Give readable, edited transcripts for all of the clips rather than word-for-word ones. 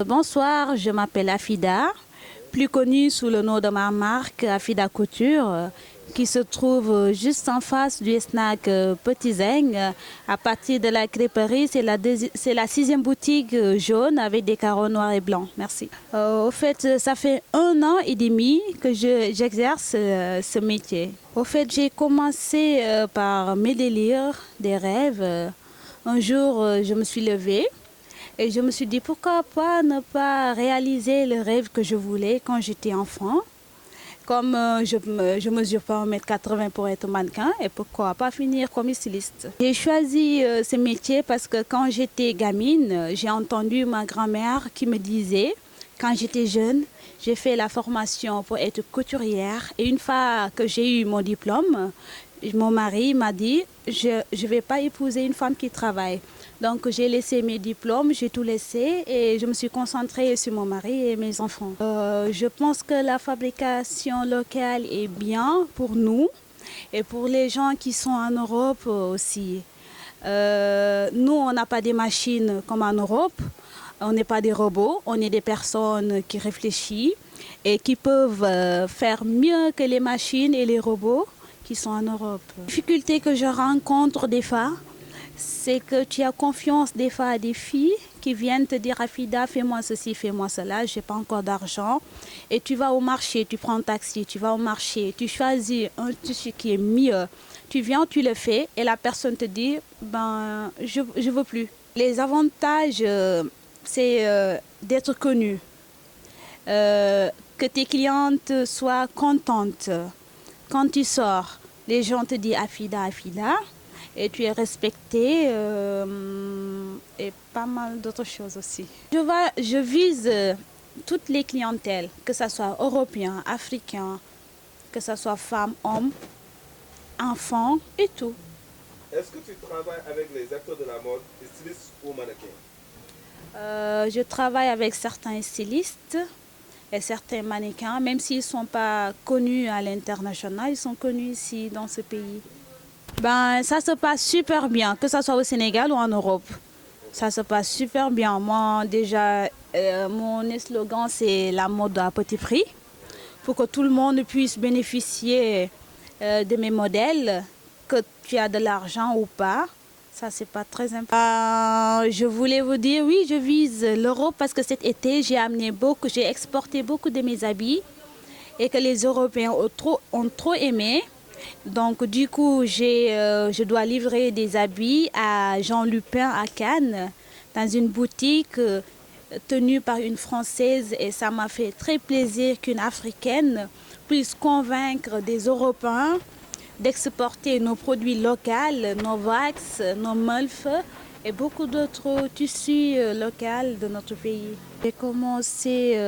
Bonsoir, je m'appelle Afida, plus connue sous le nom de ma marque Afida Couture, qui se trouve juste en face du snack Petit Zeng. À partir de la crêperie, c'est la sixième boutique jaune avec des carreaux noirs et blancs. Merci. Au fait, ça fait 1 an et demi que j'exerce ce métier. Au fait, j'ai commencé par mes délires, des rêves. Un jour, je me suis levée. Et je me suis dit, pourquoi pas ne pas réaliser le rêve que je voulais quand j'étais enfant. Comme je mesure pas 1,80 m pour être mannequin, et pourquoi pas finir comme styliste. J'ai choisi ce métier parce que quand j'étais gamine, j'ai entendu ma grand-mère qui me disait, quand j'étais jeune, j'ai fait la formation pour être couturière. Et une fois que j'ai eu mon diplôme, mon mari m'a dit, je ne vais pas épouser une femme qui travaille. Donc j'ai laissé mes diplômes, j'ai tout laissé et je me suis concentrée sur mon mari et mes enfants. Je pense que la fabrication locale est bien pour nous et pour les gens qui sont en Europe aussi. Nous, on n'a pas des machines comme en Europe, on n'est pas des robots, on est des personnes qui réfléchissent et qui peuvent faire mieux que les machines et les robots qui sont en Europe. La difficulté que je rencontre des fois, c'est que tu as confiance des fois à des filles qui viennent te dire Afida, fais-moi ceci, fais-moi cela, je n'ai pas encore d'argent. Et tu vas au marché, tu prends un taxi, tu vas au marché, tu choisis un tissu qui est mieux. Tu viens, tu le fais et la personne te dit, ben, je ne veux plus. Les avantages, c'est d'être connu, que tes clientes soient contentes. Quand tu sors, les gens te disent Afida, Afida. Et tu es respecté et pas mal d'autres choses aussi. Je vise toutes les clientèles, que ce soit européens, africains, que ce soit femmes, hommes, enfants et tout. Est-ce que tu travailles avec les acteurs de la mode, stylistes ou mannequins? Je travaille avec certains stylistes et certains mannequins, même s'ils ne sont pas connus à l'international, ils sont connus ici dans ce pays. Ben, ça se passe super bien, que ce soit au Sénégal ou en Europe. Ça se passe super bien. Moi, déjà, mon slogan, c'est la mode à petit prix, pour que tout le monde puisse bénéficier de mes modèles, que tu as de l'argent ou pas. Ça, c'est pas très important. Je voulais vous dire, oui, je vise l'Europe parce que cet été, j'ai exporté beaucoup de mes habits et que les Européens ont trop aimé. Donc du coup, je dois livrer des habits à Jean Lupin à Cannes, dans une boutique tenue par une Française. Et ça m'a fait très plaisir qu'une Africaine puisse convaincre des Européens d'exporter nos produits locaux, nos wax, nos molfes et beaucoup d'autres tissus locaux de notre pays. J'ai commencé,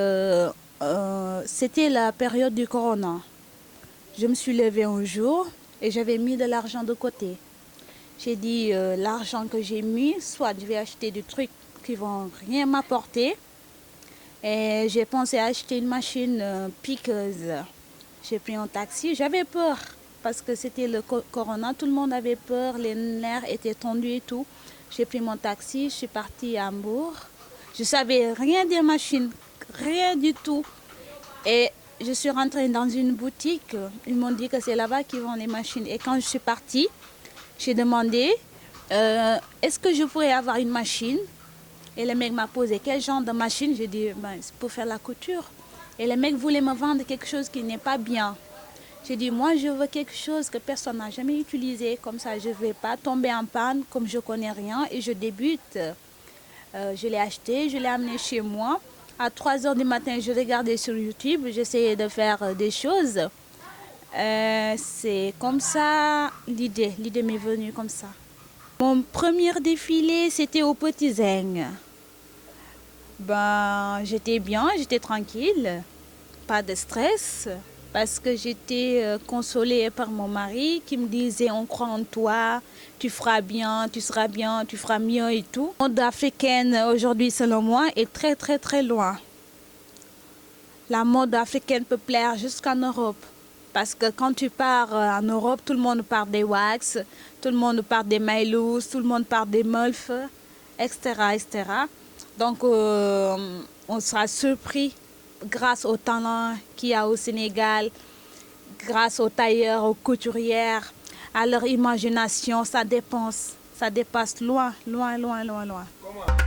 c'était la période du corona. Je me suis levée un jour et j'avais mis de l'argent de côté. J'ai dit, l'argent que j'ai mis, soit je vais acheter des trucs qui ne vont rien m'apporter. Et j'ai pensé acheter une machine piqueuse. J'ai pris un taxi, j'avais peur parce que c'était le corona, tout le monde avait peur, les nerfs étaient tendus et tout. J'ai pris mon taxi, je suis partie à Hambourg. Je ne savais rien des machines, rien du tout. Et je suis rentrée dans une boutique, ils m'ont dit que c'est là-bas qu'ils vendent les machines. Et quand je suis partie, j'ai demandé, est-ce que je pourrais avoir une machine? Et le mec m'a posé, quel genre de machine? J'ai dit, ben, c'est pour faire la couture. Et le mec voulait me vendre quelque chose qui n'est pas bien. J'ai dit, moi je veux quelque chose que personne n'a jamais utilisé, comme ça je ne vais pas tomber en panne, comme je ne connais rien et je débute. Je l'ai acheté, je l'ai amené chez moi. À 3 heures du matin, je regardais sur YouTube, j'essayais de faire des choses. C'est comme ça l'idée m'est venue comme ça. Mon premier défilé, c'était au Petit Zeng. Ben, j'étais bien, j'étais tranquille, pas de stress, parce que j'étais consolée par mon mari qui me disait on croit en toi, tu feras bien, tu seras bien, tu feras mieux et tout. La mode africaine aujourd'hui, selon moi, est très très très loin. La mode africaine peut plaire jusqu'en Europe. Parce que quand tu pars en Europe, tout le monde parle des wax, tout le monde parle des maillots, tout le monde parle des molfes. etc., etc. Donc, on sera surpris grâce au talent qu'il y a au Sénégal, grâce aux tailleurs, aux couturières, à leur imagination. Ça dépasse loin, loin, loin, loin, loin. Comment